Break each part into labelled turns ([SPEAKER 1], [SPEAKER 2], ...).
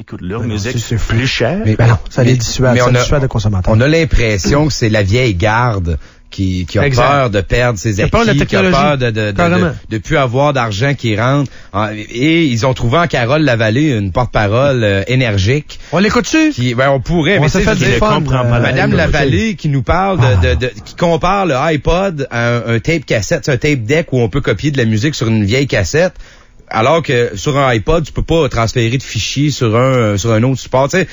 [SPEAKER 1] écoutent leur musique plus cher.
[SPEAKER 2] Mais non, ça les dissuade, dissuade le consommateur.
[SPEAKER 3] On a l'impression que c'est la vieille garde qui a peur de perdre ses acquis, qui a peur de plus avoir d'argent qui rentre. Et ils ont trouvé en Carole Lavallée une porte-parole énergique.
[SPEAKER 2] On l'écoute-tu?
[SPEAKER 3] On pourrait, mais
[SPEAKER 2] c'est
[SPEAKER 3] Madame Lavallée qui nous parle qui compare le iPod à un tape cassette, c'est un tape deck où on peut copier de la musique sur une vieille cassette. Alors que sur un iPod, tu peux pas transférer de fichiers sur un autre support. Tu sais,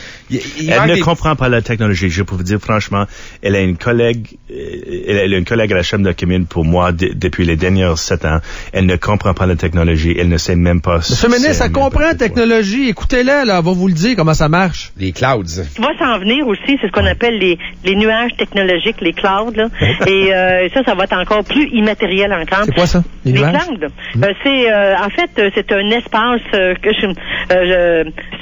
[SPEAKER 1] elle ne comprend pas la technologie. Je peux vous dire franchement, elle a une collègue à la Chambre de commune pour moi depuis les derniers 7 ans. Elle ne comprend pas la technologie. Elle ne sait même pas.
[SPEAKER 2] Monsieur Ménès, elle comprend la technologie. Écoutez-la, là, elle va vous le dire comment ça marche.
[SPEAKER 3] Les clouds.
[SPEAKER 4] Ce qui va s'en venir aussi, c'est ce qu'on appelle les nuages technologiques, les clouds, là. Et ça va être encore plus immatériel encore.
[SPEAKER 2] C'est quoi ça? Les
[SPEAKER 4] clouds? C'est en fait c'est un espace c'est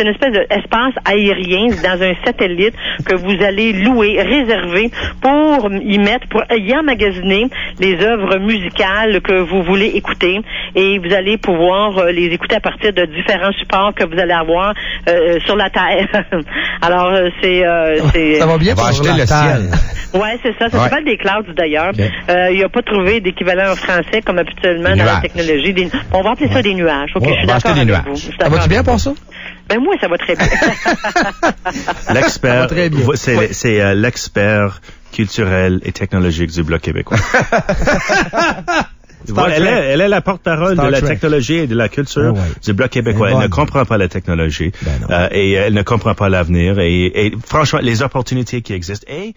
[SPEAKER 4] une espèce d'espace aérien dans un satellite que vous allez louer, réserver pour y emmagasiner les œuvres musicales que vous voulez écouter, et vous allez pouvoir les écouter à partir de différents supports que vous allez avoir sur la Terre. Alors
[SPEAKER 2] ça va bien pour
[SPEAKER 3] acheter le ciel.
[SPEAKER 4] Ouais, c'est ça. Ça s'appelle des clouds d'ailleurs. Il n'a pas trouvé d'équivalent en français comme habituellement dans la technologie. On va appeler ça des nuages. Ok, je suis d'accord avec vous.
[SPEAKER 2] Ça va-tu bien pour ça?
[SPEAKER 4] Ben moi, ça va très bien.
[SPEAKER 1] L'expert, c'est l'expert culturel et technologique du Bloc québécois. Elle est la porte-parole de la technologie et de la culture du Bloc québécois. Elle ne comprend pas la technologie et elle ne comprend pas l'avenir. Et franchement, les opportunités qui existent. Et